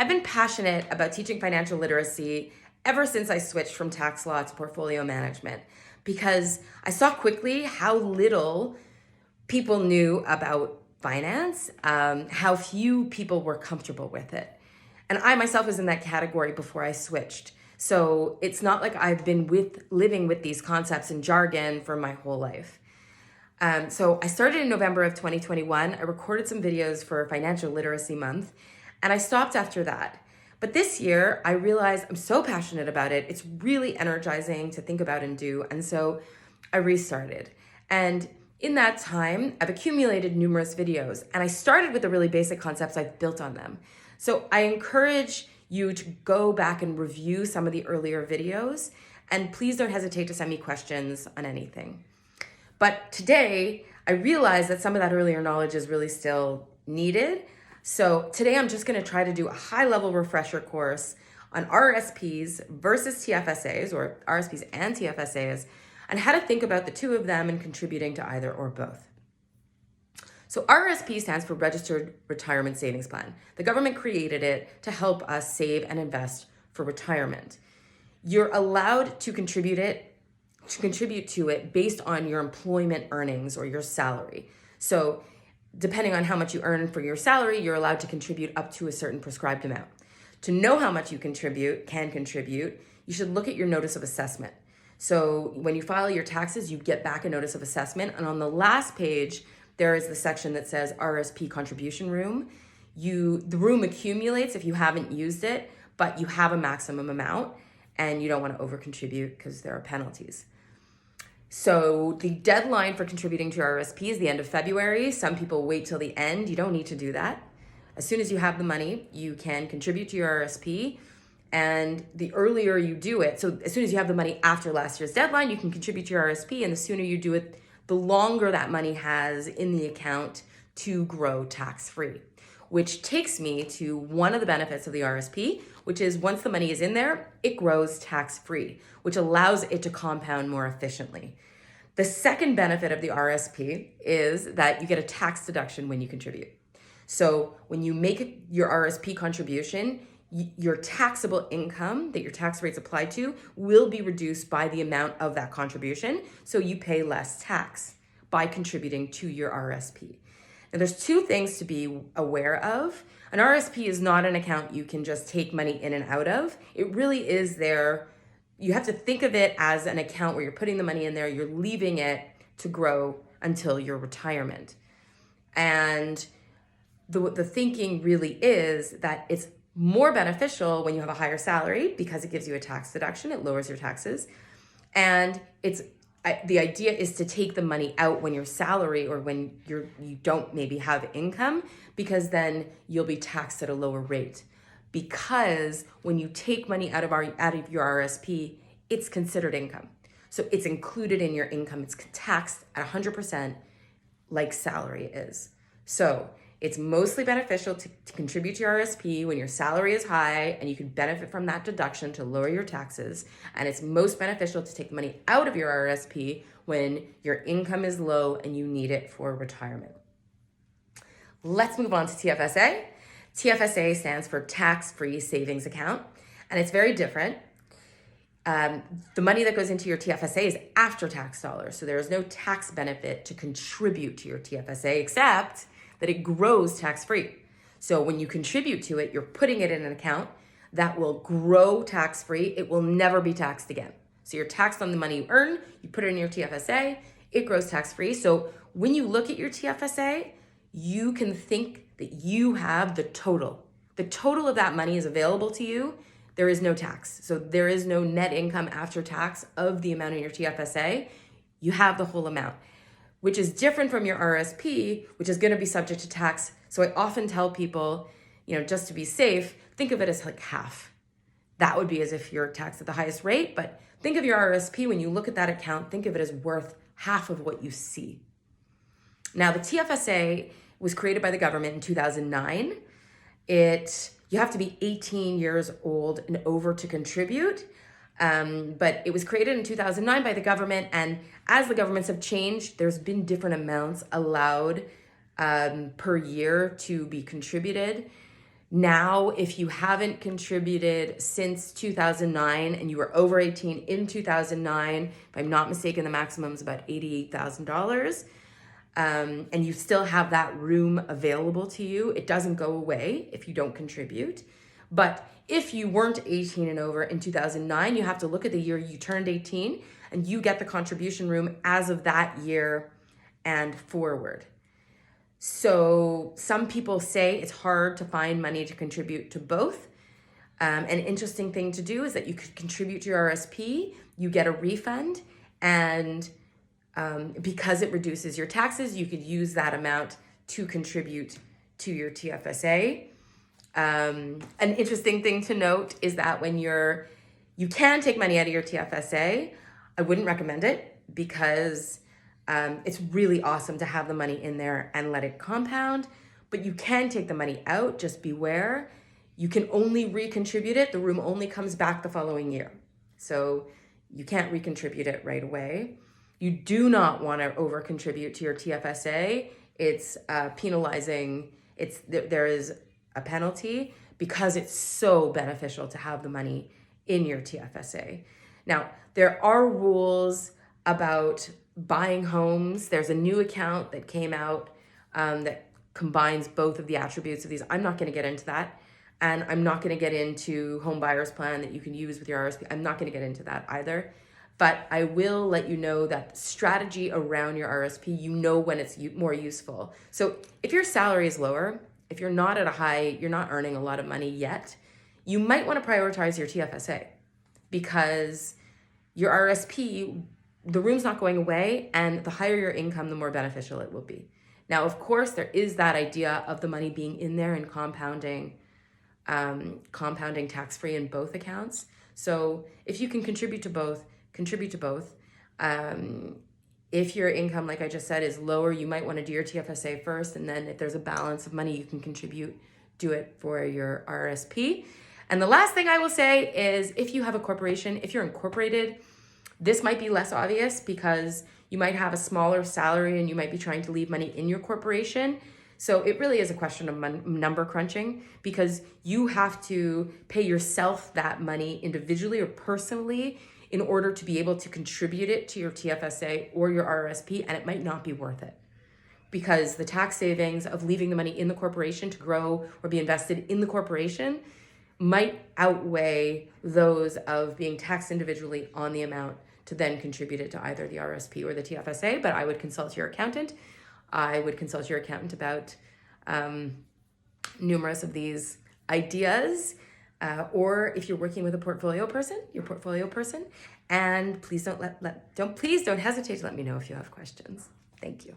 I've been passionate about teaching financial literacy ever since I switched from tax law to portfolio management because I saw quickly how little people knew about finance, how few people were comfortable with it. And I myself was in that category before I switched. So it's not like I've been living with these concepts and jargon for my whole life. So I started in November of 2021. I recorded some videos for Financial Literacy Month, and I stopped after that. But this year, I realized I'm so passionate about it. It's really energizing to think about and do. And so I restarted. And in that time, I've accumulated numerous videos, and I started with the really basic concepts. I've built on them. So I encourage you to go back and review some of the earlier videos, and please don't hesitate to send me questions on anything. But today, I realize that some of that earlier knowledge is really still needed. So today I'm just going to try to do a high-level refresher course on RRSPs versus TFSAs, or RRSPs and TFSAs, and how to think about the two of them and contributing to either or both. So RRSP stands for Registered Retirement Savings Plan. The government created it to help us save and invest for retirement. You're allowed to contribute to it based on your employment earnings or your salary. So depending on how much you earn for your salary, you're allowed to contribute up to a certain prescribed amount. To know how much you can contribute, you should look at your notice of assessment. So when you file your taxes, you get back a notice of assessment. And on the last page, there is the section that says RRSP contribution room. The room accumulates if you haven't used it, but you have a maximum amount and you don't want to over contribute because there are penalties. So the deadline for contributing to your RRSP is the end of February. Some people wait till the end. You don't need to do that. As soon as you have the money, you can contribute to your RRSP. And the earlier you do it, so as soon as you have the money after last year's deadline, you can contribute to your RRSP. And the sooner you do it, the longer that money has in the account to grow tax-free. Which takes me to one of the benefits of the RRSP, which is once the money is in there, it grows tax-free, which allows it to compound more efficiently. The second benefit of the RRSP is that you get a tax deduction when you contribute. So when you make your RRSP contribution, your taxable income that your tax rates apply to will be reduced by the amount of that contribution, so you pay less tax by contributing to your RRSP. Now, there's two things to be aware of. An RRSP is not an account you can just take money in and out of. It really is there. You have to think of it as an account where you're putting the money in there, you're leaving it to grow until your retirement. And the thinking really is that it's more beneficial when you have a higher salary because it gives you a tax deduction, it lowers your taxes. And the idea is to take the money out when your salary or when you don't maybe have income, because then you'll be taxed at a lower rate. Because when you take money out of your RRSP, it's considered income. So it's included in your income. It's taxed at 100% like salary is. So it's mostly beneficial to contribute to your RRSP when your salary is high and you can benefit from that deduction to lower your taxes. And it's most beneficial to take the money out of your RRSP when your income is low and you need it for retirement. Let's move on to TFSA. TFSA stands for Tax-Free Savings Account, and it's very different. The money that goes into your TFSA is after-tax dollars, so there is no tax benefit to contribute to your TFSA except that it grows tax-free. So when you contribute to it, you're putting it in an account that will grow tax-free. It will never be taxed again. So you're taxed on the money you earn, you put it in your TFSA, it grows tax-free. So when you look at your TFSA, you can think that you have the total. The total of that money is available to you. There is no tax. So there is no net income after tax of the amount in your TFSA. You have the whole amount, which is different from your RRSP, which is going to be subject to tax. So I often tell people, just to be safe, think of it as like half. That would be as if you're taxed at the highest rate, but think of your RRSP, when you look at that account, think of it as worth half of what you see. Now, the TFSA was created by the government in 2009. You have to be 18 years old and over to contribute. But it was created in 2009 by the government, and as the governments have changed, there's been different amounts allowed per year to be contributed. Now, if you haven't contributed since 2009 and you were over 18 in 2009, if I'm not mistaken, the maximum is about $88,000, and you still have that room available to you, it doesn't go away if you don't contribute. But if you weren't 18 and over in 2009, you have to look at the year you turned 18 and you get the contribution room as of that year and forward. So some people say it's hard to find money to contribute to both. An interesting thing to do is that you could contribute to your RSP, you get a refund, and because it reduces your taxes, you could use that amount to contribute to your TFSA. An interesting thing to note is that when you can take money out of your TFSA, I wouldn't recommend it because it's really awesome to have the money in there and let it compound, but you can take the money out, just beware. You can only recontribute it. The room only comes back the following year. So you can't recontribute it right away. You do not want to over contribute to your TFSA. It's penalizing. There is a penalty because it's so beneficial to have the money in your TFSA. Now, there are rules about buying homes. There's a new account that came out that combines both of the attributes of these. I'm not going to get into that. And I'm not going to get into home buyer's plan that you can use with your RSP. I'm not going to get into that either. But I will let you know that strategy around your RSP, you know when it's more useful. So if your salary is lower, if you're not at a high, you're not earning a lot of money yet, you might want to prioritize your TFSA because your RSP, the room's not going away, and the higher your income, the more beneficial it will be. Now, of course, there is that idea of the money being in there and compounding tax-free in both accounts. So if you can contribute to both, contribute to both. If your income, like I just said, is lower, you might want to do your TFSA first, and then if there's a balance of money you can contribute, do it for your RSP. And the last thing I will say is if you have a corporation, if you're incorporated, this might be less obvious because you might have a smaller salary and you might be trying to leave money in your corporation. So it really is a question of number crunching because you have to pay yourself that money individually or personally in order to be able to contribute it to your TFSA or your RRSP, and it might not be worth it because the tax savings of leaving the money in the corporation to grow or be invested in the corporation might outweigh those of being taxed individually on the amount to then contribute it to either the RSP or the TFSA, but I would consult your accountant. I would consult your accountant about numerous of these ideas, or if you're working with a portfolio person, your portfolio person, and please don't hesitate to let me know if you have questions. Thank you.